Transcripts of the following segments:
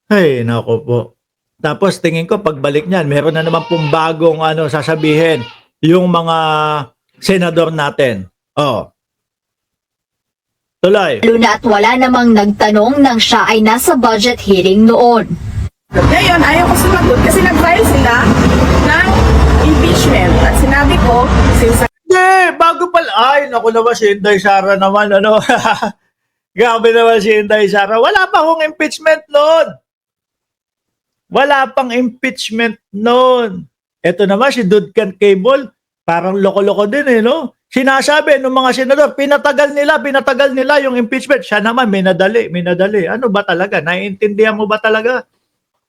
Ay, naku po. Tapos tingin ko pagbalik niyan, meron na naman pong bagong sasabihin yung mga senador natin. Oh, tuloy. Lalo na at wala namang nagtanong nang siya ay nasa budget hearing noon. Ngayon, ayaw ko sumagot kasi nag-file sila ng impeachment. At sinabi ko, since Bago pala. Ay, naku naman si Inday Sara naman, Grabe naman si Inday Sara. Wala pa akong impeachment noon. Wala pang impeachment noon. Ito naman si Dudkan Cable, parang loko-loko din no? Sinasabi ng mga senador, pinatagal nila yung impeachment. Siya naman, minadali. Ano ba talaga? Naiintindihan mo ba talaga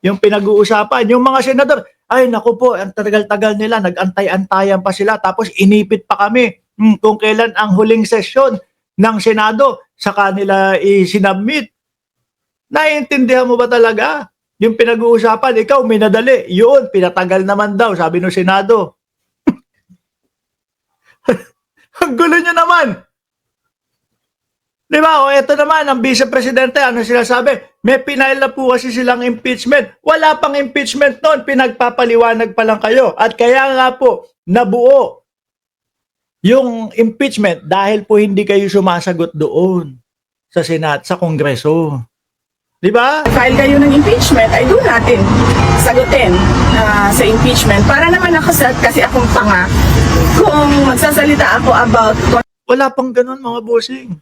yung pinag-uusapan? Yung mga senador, ay naku po, ang tagal-tagal nila, nag-antay-antayan pa sila, tapos inipit pa kami kung kailan ang huling sesyon ng Senado sa kanila isinabmit. Naiintindihan mo ba talaga? Yung pinag-uusapan, ikaw minadali, yun, pinatagal naman daw, sabi ng Senado. Ang gulo nyo naman. Di ba? O eto naman, ang Vice Presidente, ano sila sabi? May pinail na po kasi silang impeachment. Wala pang impeachment noon, pinagpapaliwanag pa lang kayo. At kaya nga po, nabuo yung impeachment dahil po hindi kayo sumasagot doon sa Senado, sa Kongreso. Di ba? file kayo ng impeachment, ay doon natin sagutin sa impeachment. Para naman ako kasi akong tanga kung magsasalita ako about. Wala pang ganun mga bossing.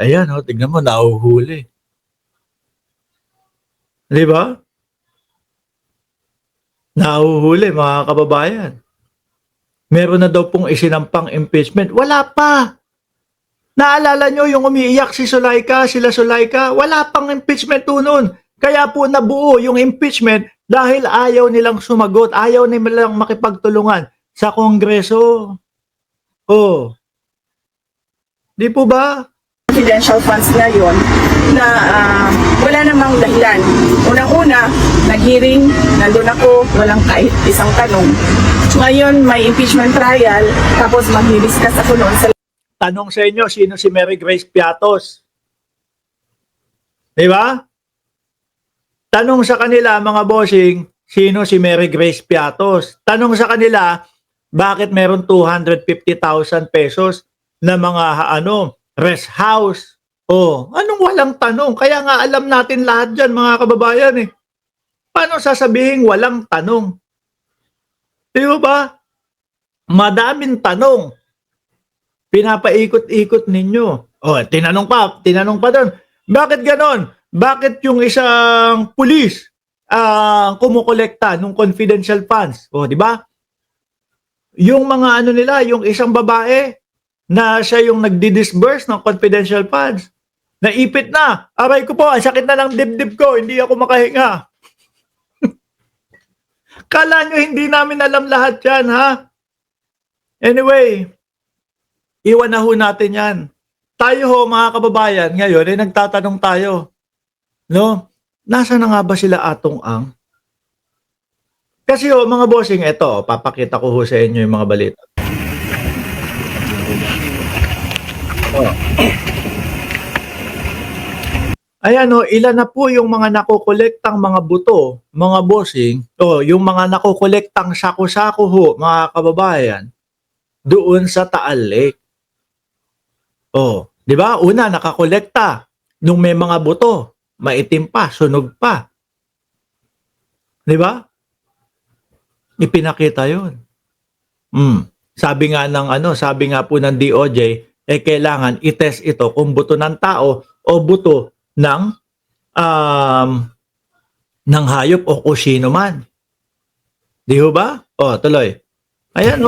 Ayan, tignan mo, nauhuli. Di ba? Nahuhuli, mga kababayan. Meron na daw pong isinampang impeachment. Wala pa. Naalala nyo yung umiiyak si Sulaika, sila Sulaika? Wala pang impeachment noon. Kaya po nabuo yung impeachment dahil ayaw nilang sumagot, ayaw nilang makipagtulungan sa Kongreso. Oh. Di po ba? Confidential funds na yon na wala namang dahilan. Unang-una, nag-hearing, nandun ako, walang kahit isang tanong. Ngayon, may impeachment trial, tapos mag-discuss ako noon sa Tanong sa inyo, sino si Mary Grace Piatos? Di ba? Tanong sa kanila, mga bossing, sino si Mary Grace Piatos? Tanong sa kanila, bakit meron 250,000 pesos na mga rest house? Oh, anong walang tanong? Kaya nga alam natin lahat dyan, mga kababayan Paano sasabihin walang tanong? Di ba? Madaming tanong. Pinapaikot-ikot ninyo. Oh, tinanong pa doon. Bakit ganon? Bakit yung isang pulis kumukolekta ng confidential funds? Oh, di ba? Yung mga nila, yung isang babae na siya yung nagdi-disburse ng confidential funds. Naipit na. Aray ko po, ang sakit na ng dibdib ko, hindi ako makahinga. Kala nyo hindi namin alam lahat yan, ha? Anyway, iwan na ho natin yan. Tayo ho, mga kababayan, ngayon nagtatanong tayo. No? Nasa na nga ba sila Atong Ang? Kasi mga bossing, eto, papakita ko ho sa inyo yung mga balita. Ayan ilan na po yung mga nakokolektang mga buto, mga bossing, yung mga nakokolektang sako-sako ho, mga kababayan, doon sa Taal Lake. Di ba? Una, nakakolekta nung may mga buto, maitim pa, sunog pa. Di ba? Ipinakita 'yon. Sabi nga po ng DOJ, kailangan i-test ito kung buto ng tao o buto ng hayop o kung sino man. Di ho ba? Tuloy. Ayan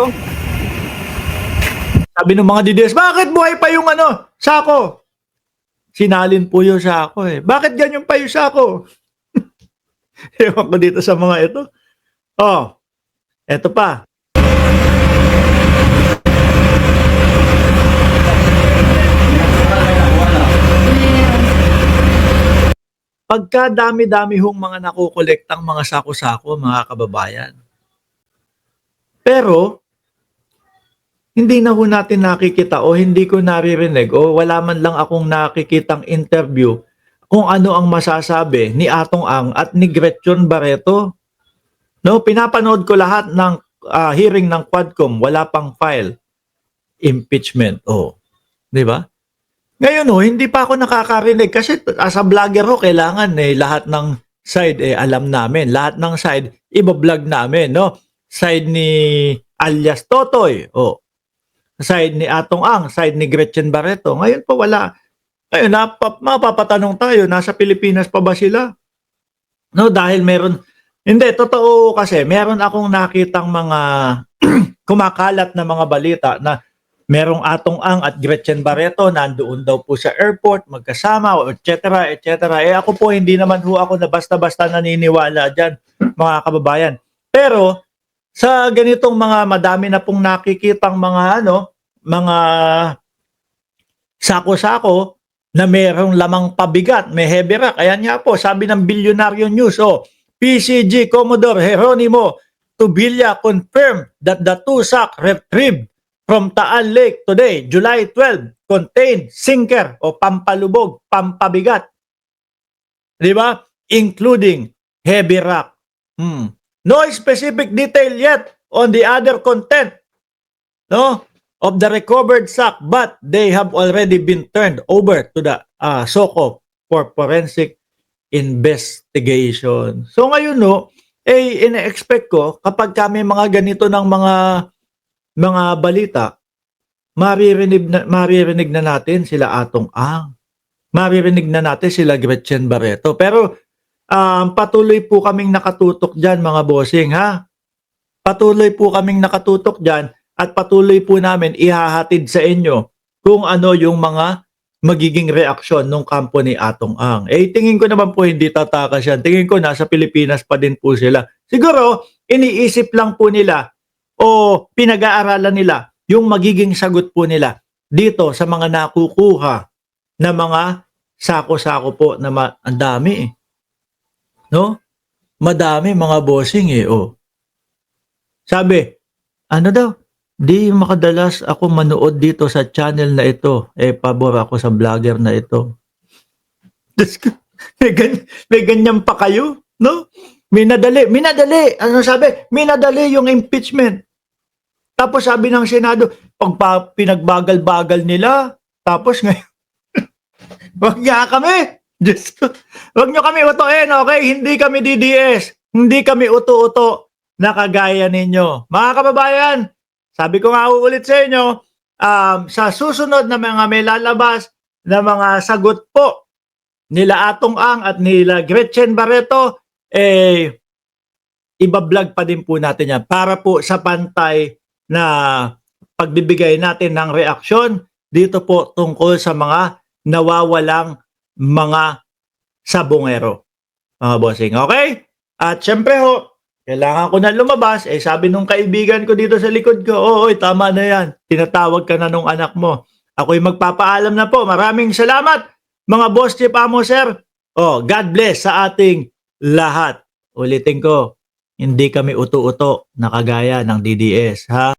Sabi ng mga DDS, bakit buhay pa yung sako? Sinalin po yung sako Bakit ganyan pa yung sako? Ewan ko dito sa mga ito. Eto pa. Pagka dami-dami hong mga nakukolektang mga sako-sako, mga kababayan. Pero, hindi na ho natin nakikita o hindi ko naririnig o wala man lang akong nakikitang interview kung ano ang masasabi ni Atong Ang at ni Gretchen Barreto. No, pinapanood ko lahat ng hearing ng Quadcom, wala pang file. Impeachment. Oh, 'di ba? Ngayon hindi pa ako nakakarinig kasi as a vlogger kailangan lahat ng side alam namin. Lahat ng side iba-vlog namin, no? Side ni alias Totoy, side ni Atong Ang, side ni Gretchen Barreto. Ngayon pa wala. Ngayon mapapatanong tayo, nasa Pilipinas pa ba sila? No, dahil hindi, totoo kasi meron akong nakitang mga kumakalat na mga balita na merong Atong Ang at Gretchen Barreto nandoon daw po sa airport, magkasama, etc. etc. Ako po, hindi naman ako na basta-basta naniniwala dyan, mga kababayan. Pero, sa ganitong mga madami na pong nakikitang mga mga sako-sako na merong lamang pabigat, may heavy rock. Ayan nga po, sabi ng Bilyonaryo News, PCG Commodore Jeronimo Tubilla confirmed that the two sack retrieved from Taal Lake today, July 12, contained sinker o pampalubog, pampabigat. Di ba? Including heavy rock. No specific detail yet on the other content of the recovered sack, but they have already been turned over to the SOCO for forensic investigation. So ngayon ina-expect ko kapag kami mga ganito ng mga balita, maririnig na natin sila Atong Ang. Maririnig na natin sila Gretchen Barreto. Pero patuloy po kaming nakatutok diyan, mga bossing, ha? Patuloy po kaming nakatutok diyan at patuloy po namin ihahatid sa inyo kung ano yung mga magiging reaksyon ng kampo ni Atong Ang. Tingin ko naman po hindi tatakas yan. Tingin ko nasa Pilipinas pa din po sila. Siguro, iniisip lang po nila o pinag-aaralan nila yung magiging sagot po nila dito sa mga nakukuha na mga sako-sako po na ang dami. No? Madami mga bossing Sabi, ano daw? Di makadalas ako manood dito sa channel na ito. Pabor ako sa vlogger na ito. May ganyan pa kayo, no? Minadali. Ano sabi? Minadali yung impeachment. Tapos sabi ng Senado, pag pinagbagal-bagal nila, tapos ngayon, wag nga kami. Diyos ko. Wag nyo kami utuin, okay? Hindi kami DDS. Hindi kami uto-uto na kagaya ninyo. Mga kababayan, sabi ko nga ulit sa inyo, sa susunod na mga may lalabas na mga sagot po nila Atong Ang at nila Gretchen Barreto, ibablog pa din po natin yan para po sa pantay na pagbibigay natin ng reaksyon dito po tungkol sa mga nawawalang mga sabongero. Mga bossing, okay? At syempre kailangan ko na lumabas. Sabi nung kaibigan ko dito sa likod ko, tama na yan. Tinatawag ka na nung anak mo. Ako'y magpapaalam na po. Maraming salamat, mga boss chief, amo, sir. God bless sa ating lahat. Ulitin ko, hindi kami uto-uto na kagaya ng DDS, ha?